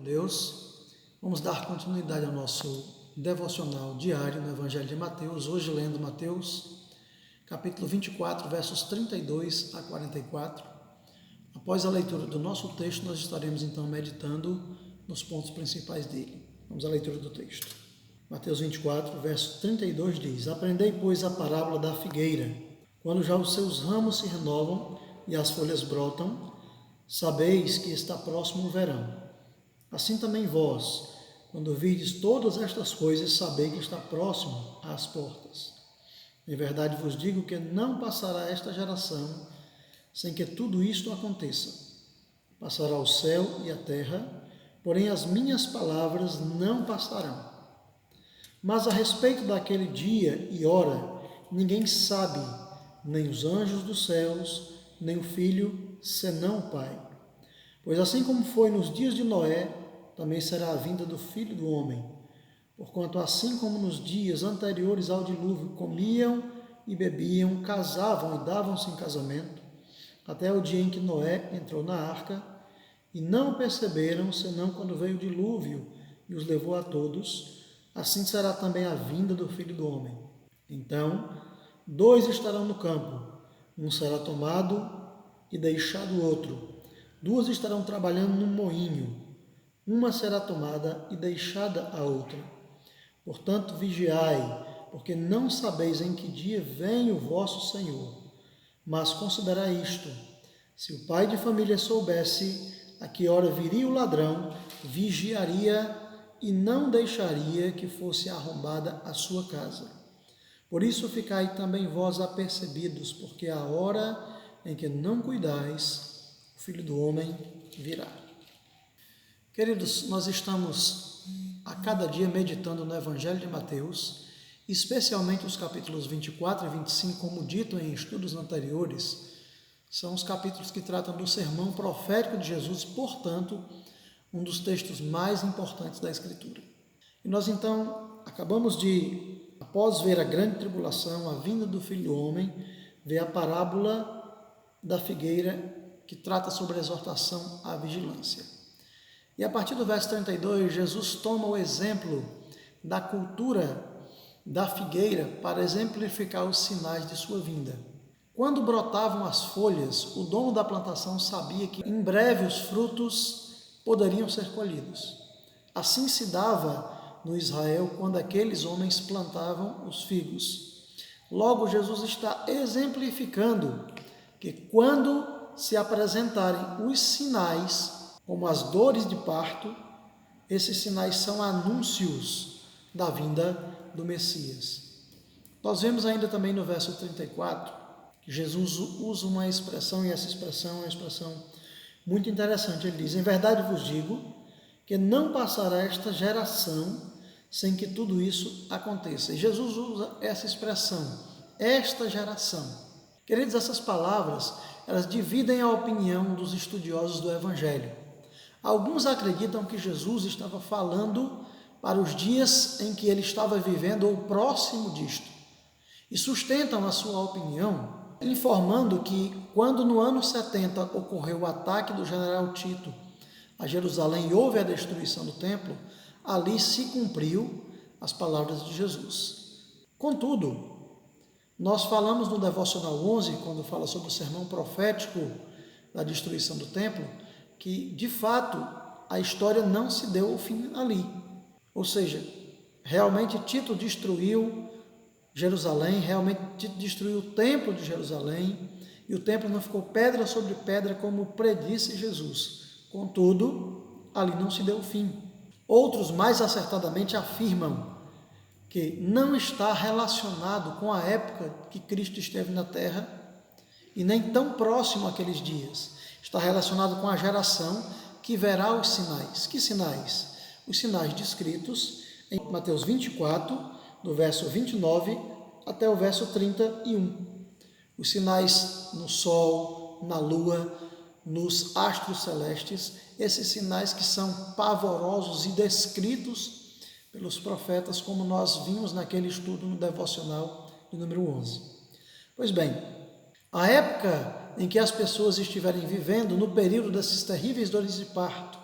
Deus, vamos dar continuidade ao nosso devocional diário no Evangelho de Mateus, hoje lendo Mateus, capítulo 24, versos 32 a 44. Após a leitura do nosso texto, nós estaremos então meditando nos pontos principais dele. Vamos à leitura do texto. Mateus 24, verso 32 diz: Aprendei, pois, a parábola da figueira. Quando já os seus ramos se renovam e as folhas brotam, sabeis que está próximo o verão. Assim também vós, quando virdes todas estas coisas, sabei que está próximo às portas. Em verdade vos digo que não passará esta geração sem que tudo isto aconteça. Passará o céu e a terra, porém as minhas palavras não passarão. Mas a respeito daquele dia e hora, ninguém sabe, nem os anjos dos céus, nem o Filho, senão o Pai. Pois assim como foi nos dias de Noé, também será a vinda do Filho do Homem. Porquanto assim como nos dias anteriores ao dilúvio comiam e bebiam, casavam e davam-se em casamento, até o dia em que Noé entrou na arca, e não perceberam, senão quando veio o dilúvio e os levou a todos, assim será também a vinda do Filho do Homem. Então, 2 estarão no campo, um será tomado e deixado o outro. 2 estarão trabalhando no moinho, uma será tomada e deixada a outra. Portanto, vigiai, porque não sabeis em que dia vem o vosso Senhor. Mas considerai isto: se o pai de família soubesse a que hora viria o ladrão, vigiaria e não deixaria que fosse arrombada a sua casa. Por isso ficai também vós apercebidos, porque a hora em que não cuidais, o Filho do Homem virá. Queridos, nós estamos a cada dia meditando no Evangelho de Mateus, especialmente os capítulos 24 e 25, como dito em estudos anteriores, são os capítulos que tratam do sermão profético de Jesus, portanto, um dos textos mais importantes da Escritura. E nós então acabamos de, após ver a grande tribulação, a vinda do Filho do Homem, ver a parábola da figueira que trata sobre a exortação à vigilância. E a partir do verso 32, Jesus toma o exemplo da cultura da figueira para exemplificar os sinais de sua vinda. Quando brotavam as folhas, o dono da plantação sabia que em breve os frutos poderiam ser colhidos. Assim se dava no Israel quando aqueles homens plantavam os figos. Logo, Jesus está exemplificando que quando se apresentarem os sinais, como as dores de parto, esses sinais são anúncios da vinda do Messias. Nós vemos ainda também no verso 34, que Jesus usa uma expressão, e essa expressão é uma expressão muito interessante. Ele diz: em verdade vos digo que não passará esta geração sem que tudo isso aconteça. E Jesus usa essa expressão, esta geração. Queridos, essas palavras, elas dividem a opinião dos estudiosos do Evangelho. Alguns acreditam que Jesus estava falando para os dias em que ele estava vivendo ou próximo disto, e sustentam a sua opinião informando que quando no ano 70 ocorreu o ataque do general Tito a Jerusalém e houve a destruição do templo, ali se cumpriu as palavras de Jesus. Contudo, nós falamos no Devocional 11, quando fala sobre o sermão profético da destruição do templo, que, de fato, a história não se deu ao fim ali. Ou seja, realmente Tito destruiu Jerusalém, realmente Tito destruiu o templo de Jerusalém, e o templo não ficou pedra sobre pedra como predisse Jesus. Contudo, ali não se deu o fim. Outros, mais acertadamente, afirmam que não está relacionado com a época que Cristo esteve na terra, e nem tão próximo àqueles dias. Está relacionado com a geração que verá os sinais. Que sinais? Os sinais descritos em Mateus 24, do verso 29 até o verso 31. Os sinais no sol, na lua, nos astros celestes, esses sinais que são pavorosos e descritos pelos profetas, como nós vimos naquele estudo no devocional de número 11. Pois bem, a época em que as pessoas estiverem vivendo no período dessas terríveis dores de parto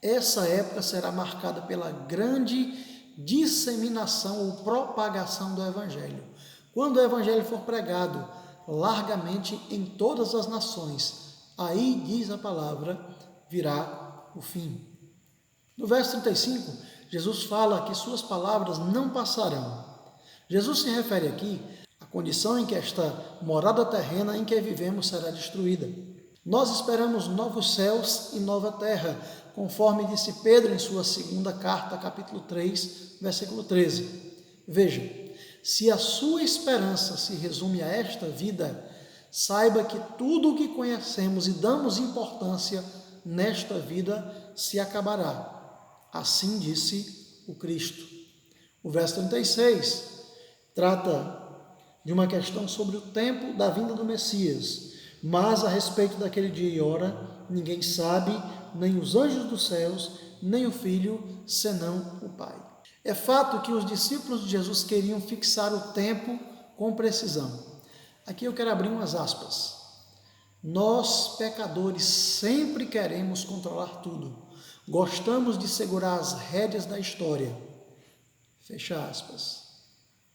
Essa época será marcada pela grande disseminação ou propagação do Evangelho. Quando o Evangelho for pregado largamente em todas as nações, aí, diz a palavra, virá o fim. No verso 35, Jesus fala que suas palavras não passarão. Jesus se refere aqui à condição em que esta morada terrena em que vivemos será destruída. Nós esperamos novos céus e nova terra, conforme disse Pedro em sua segunda carta, capítulo 3, versículo 13. Veja, se a sua esperança se resume a esta vida, saiba que tudo o que conhecemos e damos importância nesta vida se acabará. Assim disse o Cristo. O verso 36 trata de uma questão sobre o tempo da vinda do Messias, mas a respeito daquele dia e hora, ninguém sabe, nem os anjos dos céus, nem o Filho, senão o Pai. É fato que os discípulos de Jesus queriam fixar o tempo com precisão. Aqui eu quero abrir umas aspas. Nós, pecadores, sempre queremos controlar tudo. Gostamos de segurar as rédeas da história. Fecha aspas.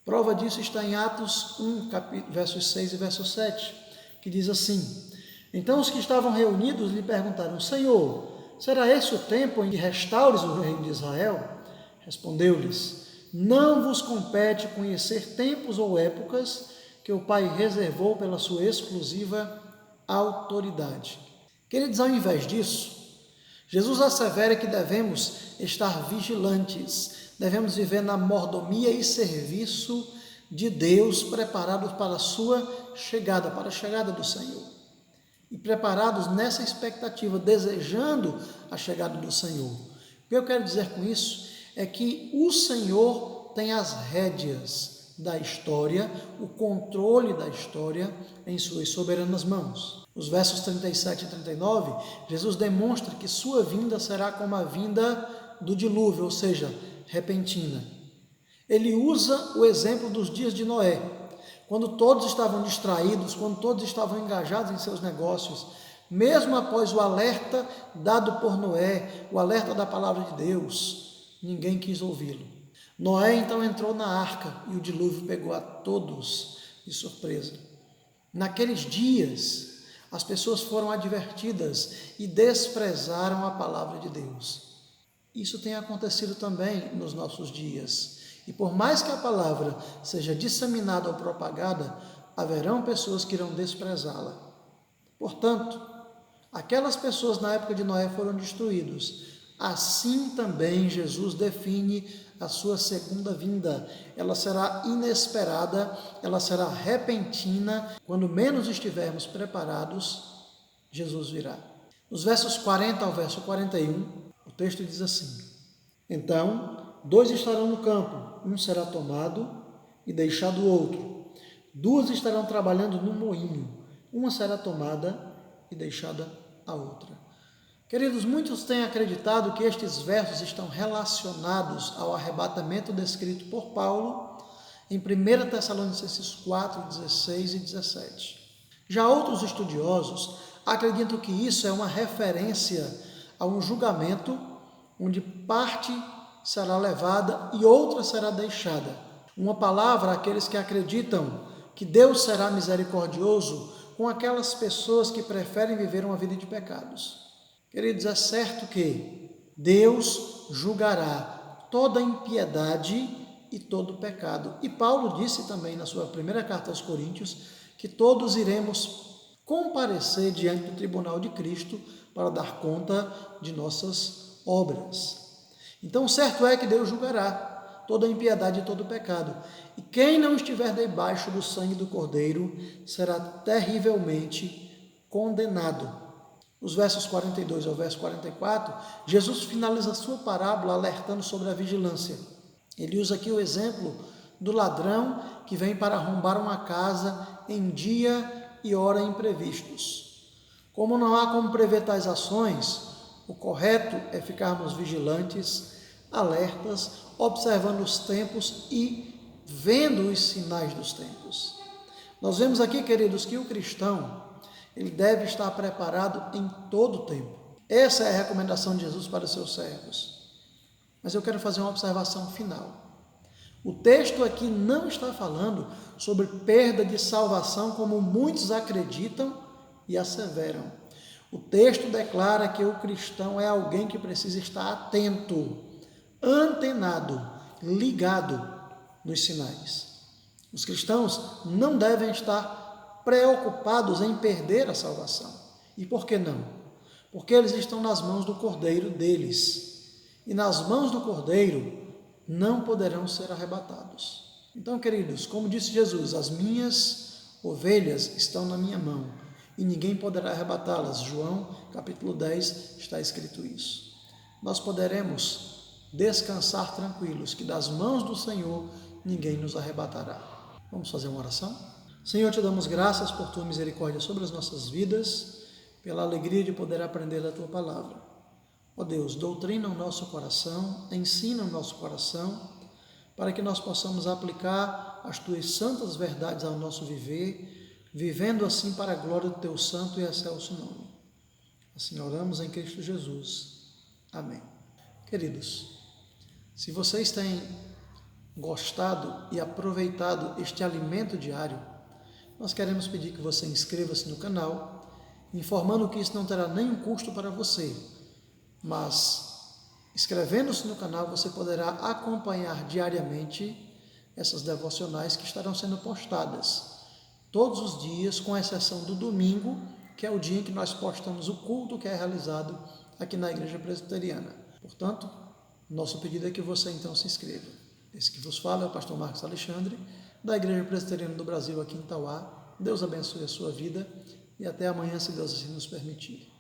Prova disso está em Atos 1, versos 6 e verso 7, que diz assim: Então os que estavam reunidos lhe perguntaram: Senhor, será esse o tempo em que restaures o reino de Israel? Respondeu-lhes: Não vos compete conhecer tempos ou épocas que o Pai reservou pela sua exclusiva autoridade. Queridos, ao invés disso, Jesus assevera que devemos estar vigilantes, devemos viver na mordomia e serviço de Deus, preparados para a sua chegada, para a chegada do Senhor. E preparados nessa expectativa, desejando a chegada do Senhor. O que eu quero dizer com isso é que o Senhor tem as rédeas da história, o controle da história em suas soberanas mãos. Nos versos 37 e 39, Jesus demonstra que sua vinda será como a vinda do dilúvio, ou seja, repentina. Ele usa o exemplo dos dias de Noé, quando todos estavam distraídos, quando todos estavam engajados em seus negócios, mesmo após o alerta dado por Noé, o alerta da palavra de Deus, ninguém quis ouvi-lo. Noé então entrou na arca e o dilúvio pegou a todos de surpresa. Naqueles dias, as pessoas foram advertidas e desprezaram a palavra de Deus. Isso tem acontecido também nos nossos dias. E por mais que a palavra seja disseminada ou propagada, haverão pessoas que irão desprezá-la. Portanto, aquelas pessoas na época de Noé foram destruídas. Assim também Jesus define a sua segunda vinda. Ela será inesperada, ela será repentina. Quando menos estivermos preparados, Jesus virá. Nos versos 40 ao verso 41, o texto diz assim: Então, 2 estarão no campo, um será tomado e deixado o outro. 2 estarão trabalhando no moinho, uma será tomada e deixada a outra. Queridos, muitos têm acreditado que estes versos estão relacionados ao arrebatamento descrito por Paulo em 1 Tessalonicenses 4, 16 e 17. Já outros estudiosos acreditam que isso é uma referência a um julgamento onde parte será levada e outra será deixada. Uma palavra àqueles que acreditam que Deus será misericordioso com aquelas pessoas que preferem viver uma vida de pecados. Queridos, é certo que Deus julgará toda impiedade e todo pecado. E Paulo disse também na sua primeira carta aos Coríntios que todos iremos comparecer diante do tribunal de Cristo para dar conta de nossas obras. Então, certo é que Deus julgará toda impiedade e todo pecado. E quem não estiver debaixo do sangue do Cordeiro será terrivelmente condenado. Nos versos 42 ao verso 44, Jesus finaliza a sua parábola alertando sobre a vigilância. Ele usa aqui o exemplo do ladrão que vem para arrombar uma casa em dia e hora imprevistos. Como não há como prever tais ações, o correto é ficarmos vigilantes, alertas, observando os tempos e vendo os sinais dos tempos. Nós vemos aqui, queridos, que o cristão ele deve estar preparado em todo o tempo. Essa é a recomendação de Jesus para os seus servos. Mas eu quero fazer uma observação final. O texto aqui não está falando sobre perda de salvação como muitos acreditam e asseveram. O texto declara que o cristão é alguém que precisa estar atento, antenado, ligado nos sinais. Os cristãos não devem estar preocupados em perder a salvação. E por que não? Porque eles estão nas mãos do Cordeiro deles. E nas mãos do Cordeiro não poderão ser arrebatados. Então, queridos, como disse Jesus, as minhas ovelhas estão na minha mão e ninguém poderá arrebatá-las. João, capítulo 10, está escrito isso. Nós poderemos descansar tranquilos, que das mãos do Senhor ninguém nos arrebatará. Vamos fazer uma oração? Senhor, te damos graças por tua misericórdia sobre as nossas vidas, pela alegria de poder aprender da tua palavra. Ó Deus, doutrina o nosso coração, ensina o nosso coração, para que nós possamos aplicar as tuas santas verdades ao nosso viver, vivendo assim para a glória do teu santo e excelso nome. Assim oramos em Cristo Jesus. Amém. Queridos, se vocês têm gostado e aproveitado este alimento diário, nós queremos pedir que você inscreva-se no canal, informando que isso não terá nenhum custo para você, mas inscrevendo-se no canal você poderá acompanhar diariamente essas devocionais que estarão sendo postadas todos os dias, com exceção do domingo, que é o dia em que nós postamos o culto que é realizado aqui na Igreja Presbiteriana. Portanto, nosso pedido é que você então se inscreva. Esse que vos fala é o pastor Marcos Alexandre, da Igreja Presbiteriana do Brasil aqui em Tauá. Deus abençoe a sua vida e até amanhã, se Deus assim nos permitir.